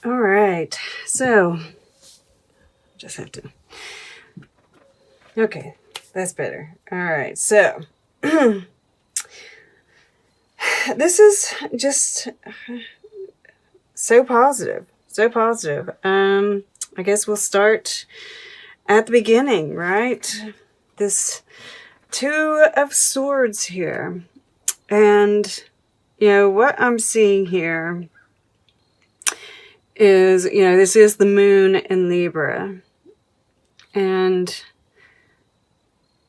All right. So, just have to. Okay, that's better. All right. So, this is just so positive. So positive. I guess we'll start at the beginning, right? This Two of Swords here. And, what I'm seeing here is, this is the moon in Libra. And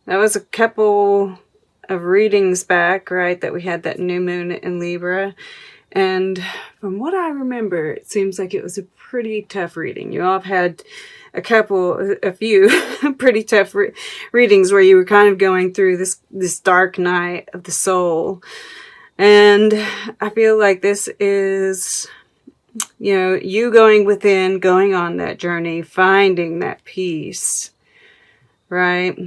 that was a couple of readings back, right, that we had that new moon in Libra. And from what I remember, it seems like it was a pretty tough reading. You all have had a few pretty tough readings where you were kind of going through this dark night of the soul. And I feel like this is, you going within, going on that journey, finding that peace, right?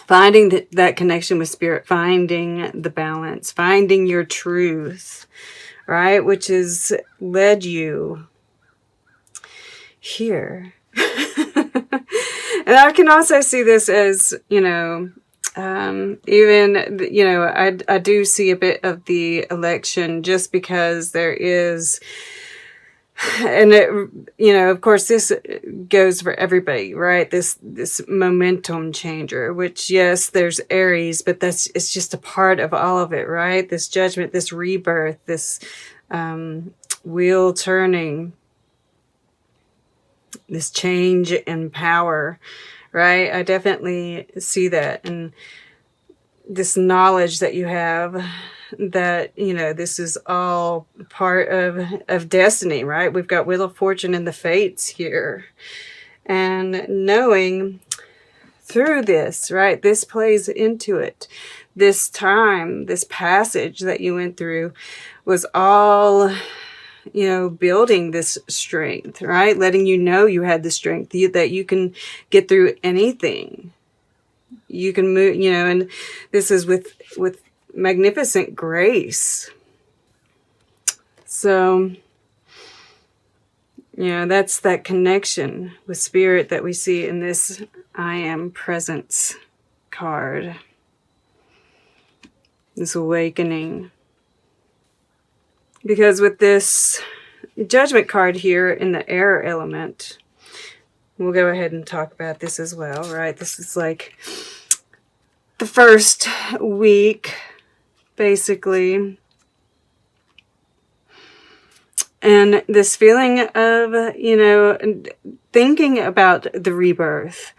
Finding that connection with spirit, finding the balance, finding your truth, right? Which has led you here. And I can also see this as, even, I do see a bit of the election just because there is, and of course this goes for everybody, right? This momentum changer, which, yes, there's Aries, but it's just a part of all of it, right? This judgment, this rebirth, this wheel turning, this change in power, right? I definitely see that. And this knowledge that you have that, this is all part of destiny, right? We've got Wheel of Fortune and the Fates here. And knowing through this, right? This plays into it. This time, this passage that you went through was all, building this strength, right? Letting you had the strength that you can get through anything. You can move, and this is with magnificent grace. So, that's that connection with spirit that we see in this I Am Presence card. This awakening. Because with this Judgment card here in the air element, we'll go ahead and talk about this as well, right? This is like the first week, basically. And this feeling of, thinking about the rebirth,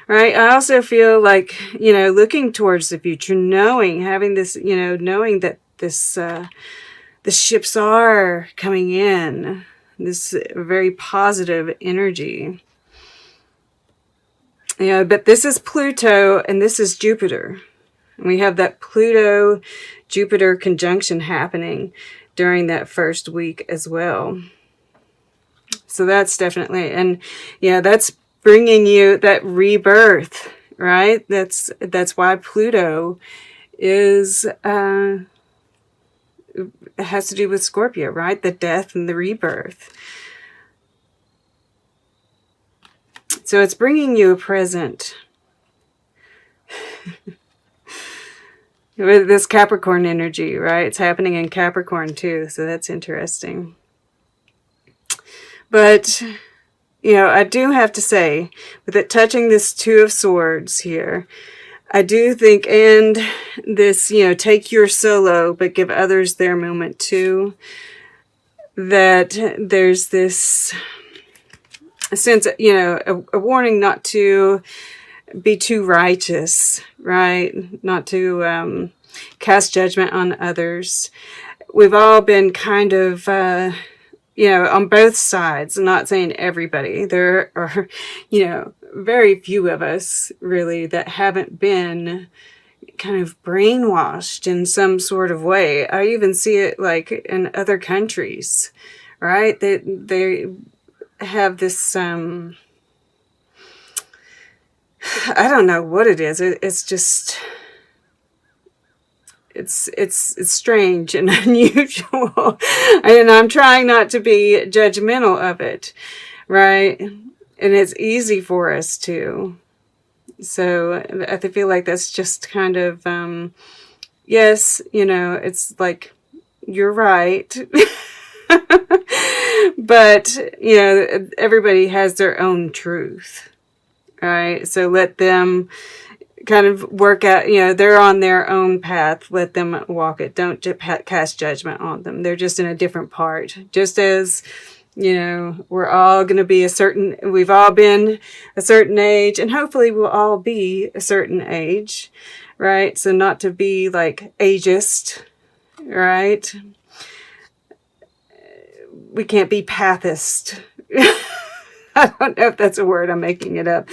right? I also feel like, looking towards the future, having this, knowing that the ships are coming in, this very positive energy. But this is Pluto and this is Jupiter. And we have that Pluto-Jupiter conjunction happening during that first week as well. So that's definitely, and that's bringing you that rebirth, right? That's why Pluto is, it has to do with Scorpio, right? The death and the rebirth. So it's bringing you a present. With this Capricorn energy, right? It's happening in Capricorn too, so that's interesting. But, I do have to say, with it touching this Two of Swords here, I do think, and this, take your solo, but give others their moment too, that there's this sense, a warning not to be too righteous, right? Not to cast judgment on others. We've all been kind of, on both sides. I'm not saying everybody. There are, very few of us really that haven't been kind of brainwashed in some sort of way. I even see it like in other countries, right? They have this, I don't know what it is. It's just, it's strange and unusual, and I'm trying not to be judgmental of it, right? And it's easy for us to. So I feel like that's just kind of, yes, it's like, you're right. But, everybody has their own truth, right? So let them kind of work out, they're on their own path. Let them walk it. Don't cast judgment on them. They're just in a different part. Just as, we're all going to be we've all been a certain age, and hopefully we'll all be a certain age, right? So not to be like ageist, right? We can't be pathist. I don't know if that's a word. I'm making it up.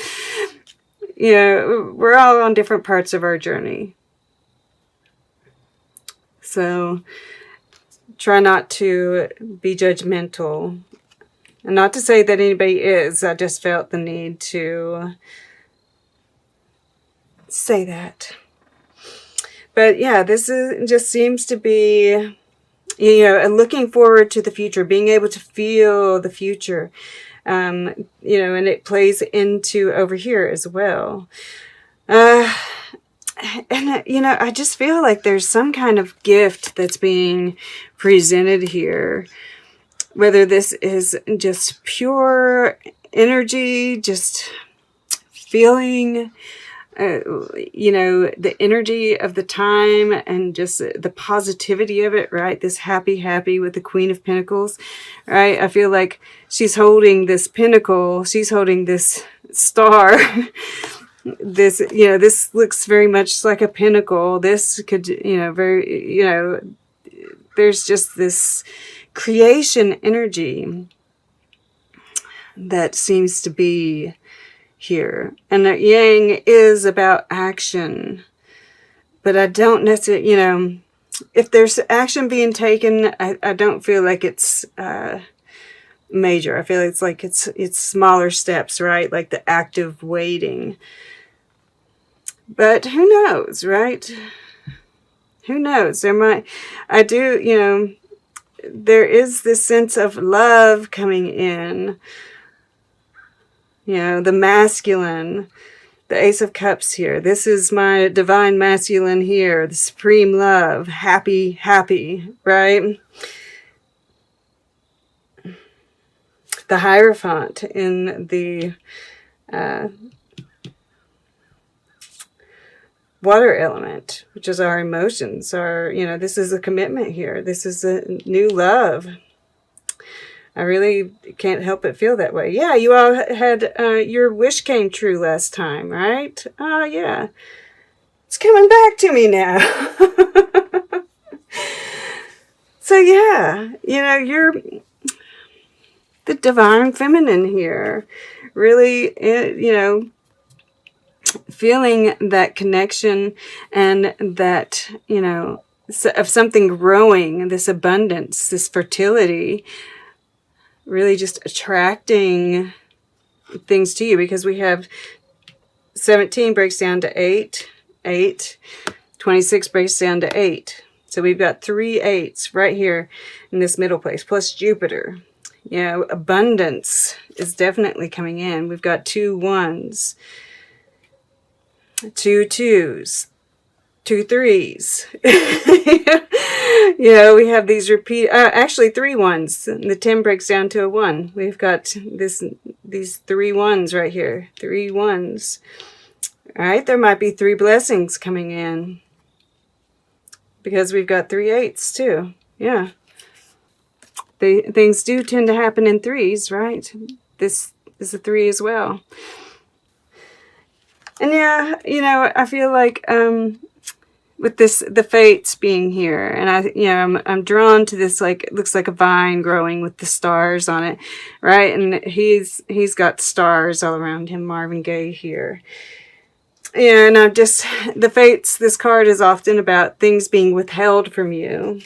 We're all on different parts of our journey. So try not to be judgmental. And not to say that anybody is. I just felt the need to say that. But yeah, just seems to be, looking forward to the future, being able to feel the future. And it plays into over here as well. And, I just feel like there's some kind of gift that's being presented here. Whether this is just pure energy, just feeling, the energy of the time and just the positivity of it, right? This happy with the Queen of Pentacles, right? I feel like she's holding this pinnacle. She's holding this star. This looks very much like a pinnacle. This could, there's just this creation energy that seems to be here. And that Yang is about action. But I don't necessarily, if there's action being taken, I don't feel like it's major. I feel like it's smaller steps, right? Like the active waiting. But who knows, right? Who knows? There is this sense of love coming in. The masculine, the Ace of Cups here. This is my divine masculine here, the supreme love, happy, right? The Hierophant in the water element, which is our emotions. This is a commitment here. This is a new love. I really can't help but feel that way. Yeah, you all had, your wish came true last time, right? Oh, yeah. It's coming back to me now. So, yeah, you're the divine feminine here. Really, feeling that connection and that, of something growing, this abundance, this fertility, really just attracting things to you, because we have 17 breaks down to 8, 26 breaks down to 8. So we've got 3 8s right here in this middle place, plus Jupiter. Abundance is definitely coming in. We've got 2 1s, 2 2s, 2 3s. We have these actually 3 1s. The 10 breaks down to a 1. We've got these 3 1s right here. 3 1s. All right, there might be 3 blessings coming in, because we've got 3 8s too. Yeah. Things do tend to happen in 3s, right? This is a 3 as well. And yeah, I feel like with the fates being here, and I'm drawn to this, like, it looks like a vine growing with the stars on it, right? And he's got stars all around him, Marvin Gaye here. And the fates, this card is often about things being withheld from you.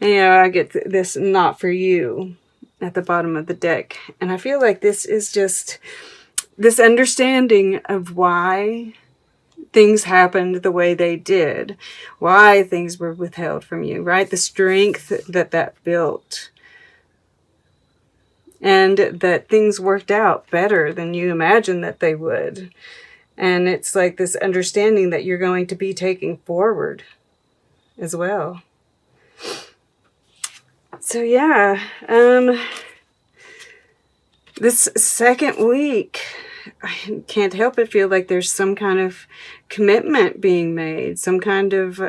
And, I get this not for you at the bottom of the deck. And I feel like this is just this understanding of why things happened the way they did, why things were withheld from you, right? The strength that built, and that things worked out better than you imagined that they would. And it's like this understanding that you're going to be taking forward as well. So yeah, this second week, I can't help but feel like there's some kind of commitment being made, some kind of,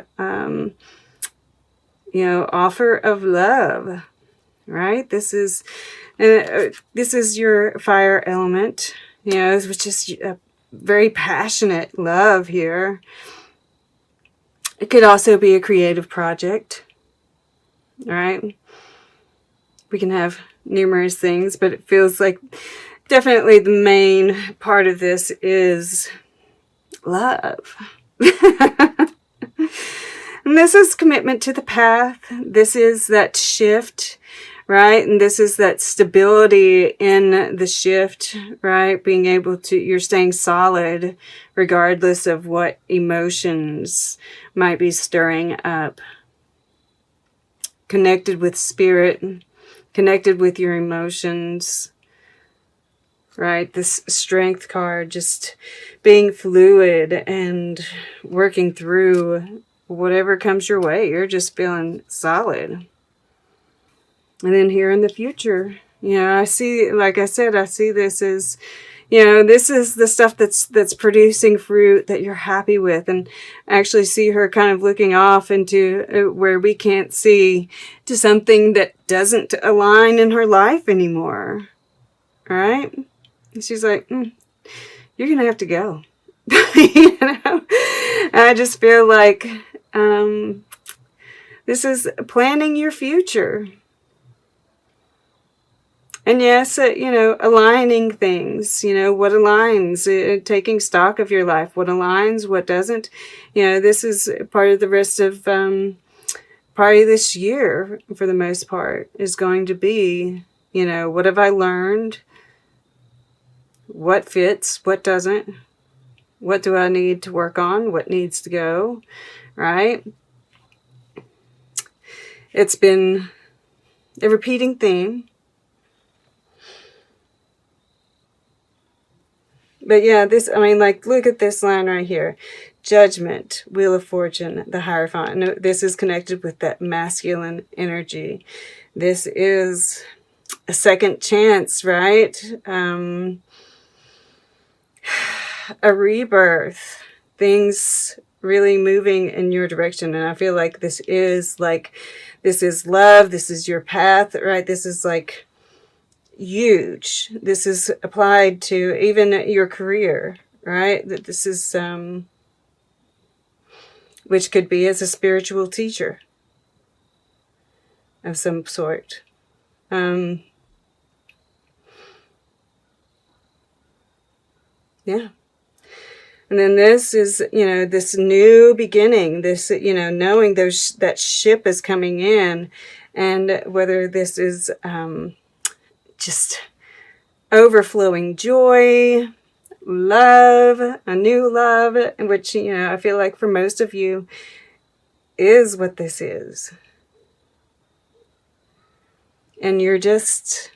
offer of love, right? This is your fire element, which is a very passionate love here. It could also be a creative project, right? We can have numerous things, but it feels like definitely the main part of this is love. And this is commitment to the path. This is that shift, right? And this is that stability in the shift, right? Being able to, you're staying solid regardless of what emotions might be stirring up. Connected with spirit, connected with your emotions, right? This strength card, just being fluid and working through whatever comes your way. You're just feeling solid. And then here in the future, I see, like I said, I see this as, this is the stuff that's producing fruit that you're happy with. And I actually see her kind of looking off into where we can't see, to something that doesn't align in her life anymore. All right? And she's like, you're going to have to go. I just feel like this is planning your future. And yes, aligning things, what aligns, taking stock of your life, what aligns, what doesn't. This is part of the rest of probably this year, for the most part, is going to be, what have I learned? What fits? What doesn't? What do I need to work on? What needs to go? Right? It's been a repeating theme. But yeah, look at this line right here. Judgment, Wheel of Fortune, the Hierophant. And this is connected with that masculine energy. This is a second chance, right? A rebirth. Things really moving in your direction. And I feel like this is love. This is your path, right? This is like huge. This is applied to even your career, right? That this is which could be as a spiritual teacher of some sort. Yeah. And then this is, this new beginning, this, knowing that ship is coming in, and whether this is just overflowing joy, love, a new love, which, I feel like for most of you is what this is. And you're just,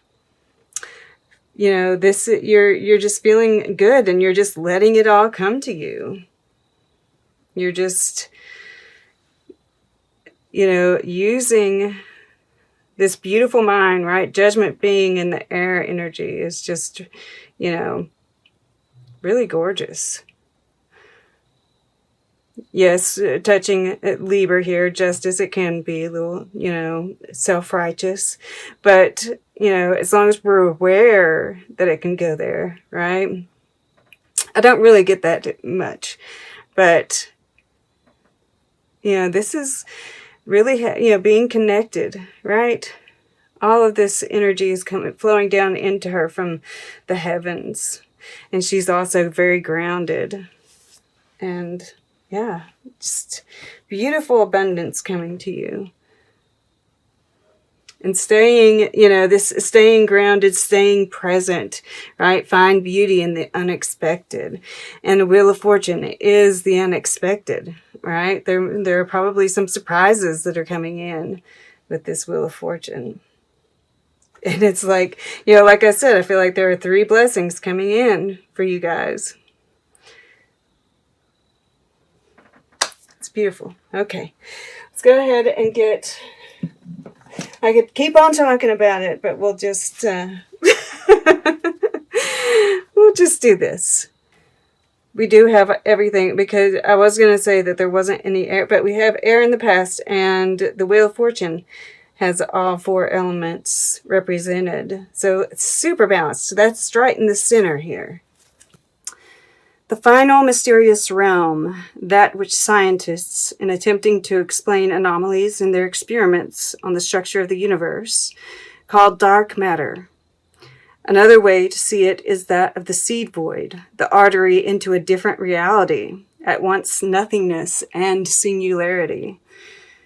you're just feeling good, and you're just letting it all come to you. You're just, using this beautiful mind, right? Judgment being in the air energy is just, really gorgeous. Yes, touching Libra here, just as it can be a little, self-righteous. But, as long as we're aware that it can go there, right? I don't really get that much. But, this is really, being connected, right? All of this energy is flowing down into her from the heavens. And she's also very grounded. And yeah, just beautiful abundance coming to you. And staying, you know, this staying grounded, staying present, right? Find beauty in the unexpected. And the Wheel of Fortune is the unexpected, right? There are probably some surprises that are coming in with this Wheel of Fortune. And it's like, you know, like I said, I feel like there are 3 blessings coming in for you guys. It's beautiful. Okay. Let's go ahead and get... I could keep on talking about it, but we'll just we'll just do this. We do have everything, because I was going to say that there wasn't any air, but we have air in the past, and the Wheel of Fortune has all 4 elements represented. So it's super balanced. That's right in the center here. The final mysterious realm, that which scientists, in attempting to explain anomalies in their experiments on the structure of the universe, call dark matter. Another way to see it is that of the seed void, the artery into a different reality, at once nothingness and singularity.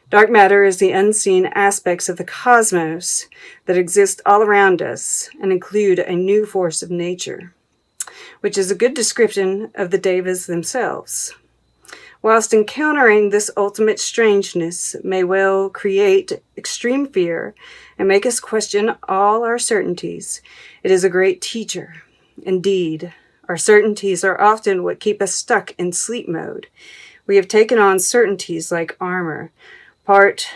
Dark matter is the unseen aspects of the cosmos that exist all around us and include a new force of nature, which is a good description of the devas themselves. Whilst encountering this ultimate strangeness may well create extreme fear and make us question all our certainties, it is a great teacher. Indeed, our certainties are often what keep us stuck in sleep mode. We have taken on certainties like armor, part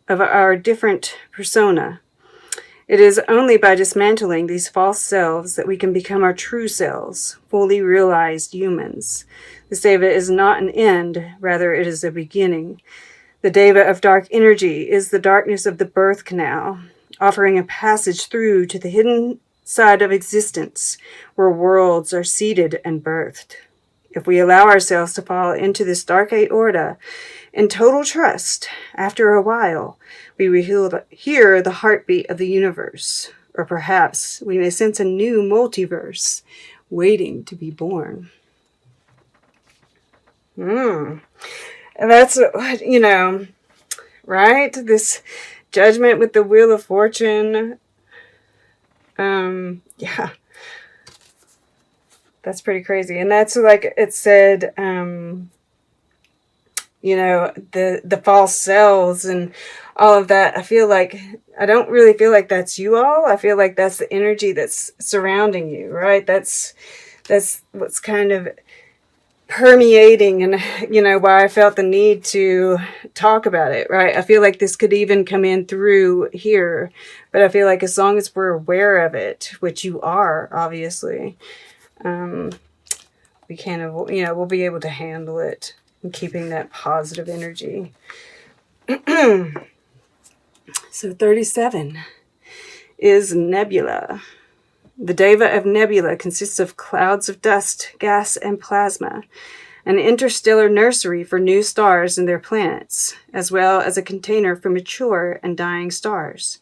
of our different persona. It is only by dismantling these false selves that we can become our true selves, fully realized humans. This deva is not an end, rather it is a beginning. The deva of dark energy is the darkness of the birth canal, offering a passage through to the hidden side of existence, where worlds are seeded and birthed. If we allow ourselves to fall into this dark aorta in total trust, after a while, we will hear the heartbeat of the universe, or perhaps we may sense a new multiverse waiting to be born. And that's, you know, right? This judgment with the Wheel of Fortune. Yeah. That's pretty crazy. And that's like it said, you know, the false selves and all of that. I don't really feel like that's you all. I feel like that's the energy that's surrounding you, right? That's what's kind of permeating, and, you know, why I felt the need to talk about it, right? I feel like this could even come in through here, but I feel like as long as we're aware of it, which you are, obviously, we can, you know, we'll be able to handle it and keeping that positive energy. So 37 is Nebula. The deva of Nebula consists of clouds of dust, gas, and plasma, an interstellar nursery for new stars and their planets, as well as a container for mature and dying stars.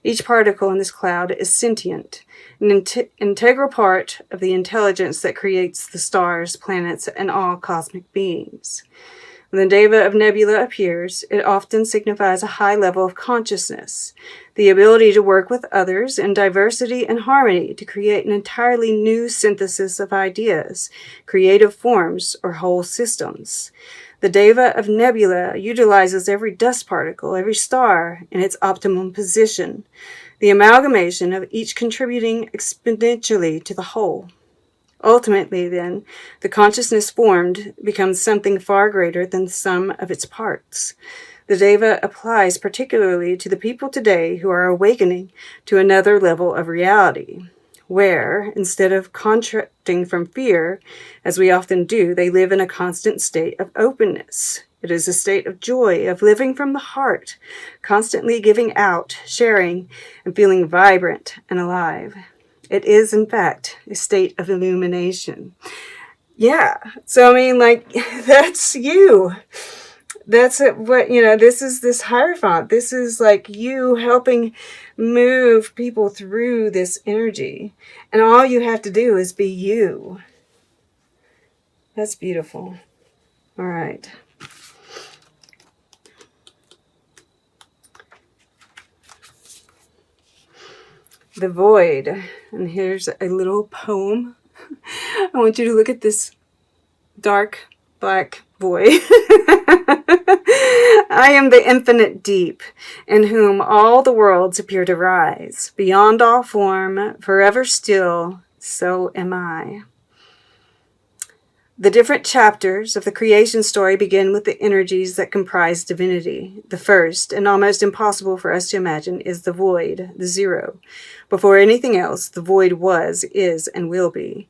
Each particle in this cloud is sentient, an integral part of the intelligence that creates the stars, planets, and all cosmic beings. When the deva of Nebula appears, it often signifies a high level of consciousness, the ability to work with others in diversity and harmony to create an entirely new synthesis of ideas, creative forms, or whole systems. The deva of Nebula utilizes every dust particle, every star, in its optimum position, the amalgamation of each contributing exponentially to the whole. Ultimately, then, the consciousness formed becomes something far greater than the sum of its parts. The deva applies particularly to the people today who are awakening to another level of reality, where, instead of contracting from fear, as we often do, they live in a constant state of openness. It is a state of joy, of living from the heart, constantly giving out, sharing, and feeling vibrant and alive. It is, in fact, a state of illumination. Yeah. So, I mean, like, that's you. That's what, you know, this is this Hierophant. This is like you helping move people through this energy. And all you have to do is be you. That's beautiful. All right. the void. And here's a little poem. I want you to look at this dark black void. I am the infinite deep, in whom all the worlds appear to rise. Beyond all form, forever still, so am I. The different chapters of the creation story begin with the energies that comprise divinity. The first, and almost impossible for us to imagine, is the void, the zero. Before anything else, the void was, is, and will be.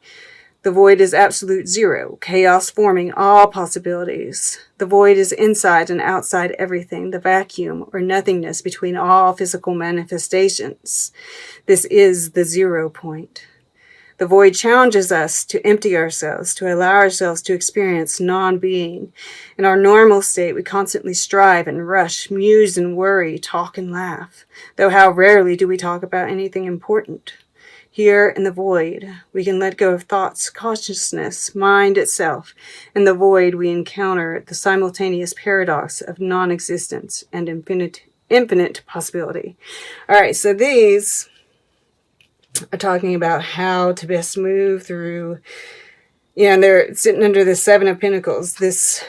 The void is absolute zero, chaos forming all possibilities. The void is inside and outside everything, the vacuum or nothingness between all physical manifestations. This is the 0 point. The void challenges us to empty ourselves, to allow ourselves to experience non-being. In our normal state, we constantly strive and rush, muse and worry, talk and laugh. Though how rarely do we talk about anything important? Here in the void, we can let go of thoughts, consciousness, mind itself. In the void, we encounter the simultaneous paradox of non-existence and infinite possibility. All right, so these are talking about how to best move through, and they're sitting under the 7 of Pentacles, this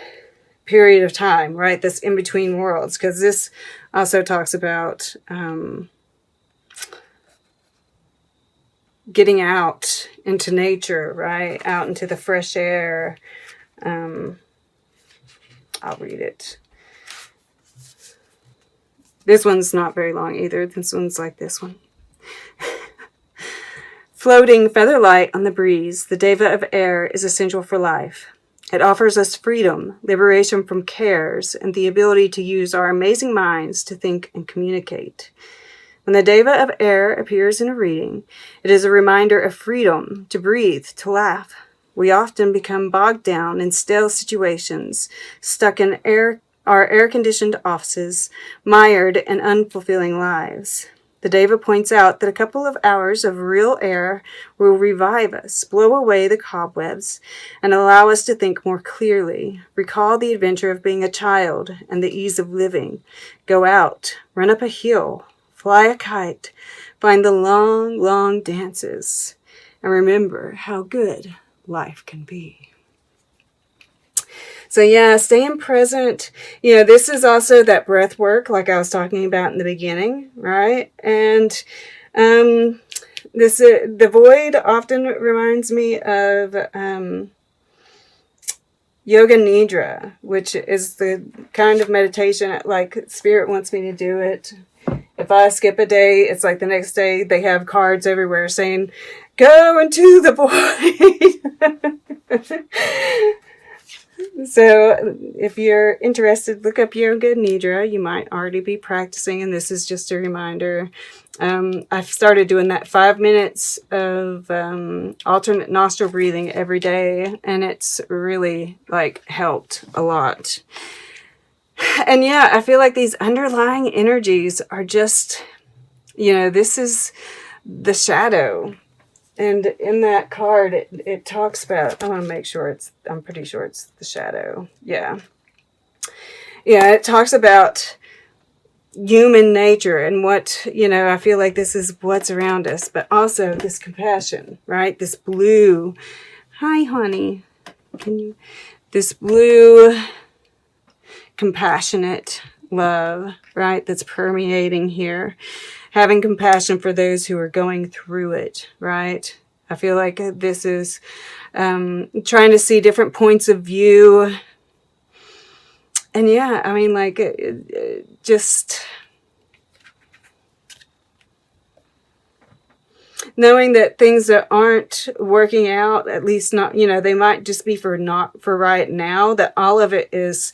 period of time, right? This in between worlds, because this also talks about getting out into nature, right? Out into the fresh air. I'll read it. This one's not very long either. This one's like this one. Floating feather light on the breeze, the deva of air is essential for life. It offers us freedom, liberation from cares, and the ability to use our amazing minds to think and communicate. When the deva of air appears in a reading, it is a reminder of freedom, to breathe, to laugh. We often become bogged down in stale situations, stuck in our air-conditioned offices, mired in unfulfilling lives. The deva points out that a couple of hours of real air will revive us, blow away the cobwebs, and allow us to think more clearly. Recall the adventure of being a child and the ease of living. Go out, run up a hill, fly a kite, find the long, long dances, and remember how good life can be. So yeah, staying present. This is also that breath work like I was talking about in the beginning, right? And the void often reminds me of Yoga Nidra, which is the kind of meditation like Spirit wants me to do it. If I skip a day, it's like the next day they have cards everywhere saying, go into the void. So if you're interested, look up Yoga Nidra. You might already be practicing, and this is just a reminder. I've started doing that 5 minutes of alternate nostril breathing every day, and it's really helped a lot. And yeah, I feel like these underlying energies are just, this is the shadow. And in that card, it talks about, I want to make sure I'm pretty sure it's the shadow. Yeah. Yeah, it talks about human nature and what, I feel like this is what's around us, but also this compassion, right? This blue, hi, honey. This blue, compassionate love, right? That's permeating here. Having compassion for those who are going through it, right? I feel like this is trying to see different points of view. And yeah, I mean, just knowing that things that aren't working out, at least not, they might just be for right now, that all of it is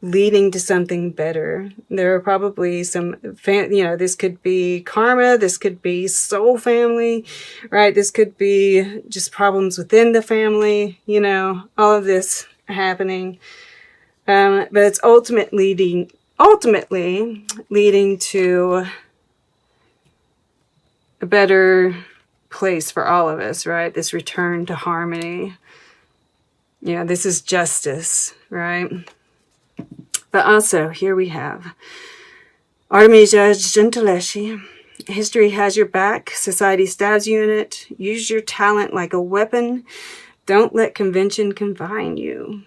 leading to something better. There are probably some, this could be karma, this could be soul family, right? This could be just problems within the family, all of this happening. But it's ultimately leading to a better place for all of us, right? This return to harmony. Yeah, this is justice, right? But also, here we have Artemisia Gentileschi, History has your back. Society stabs you in it. Use your talent like a weapon. Don't let convention confine you.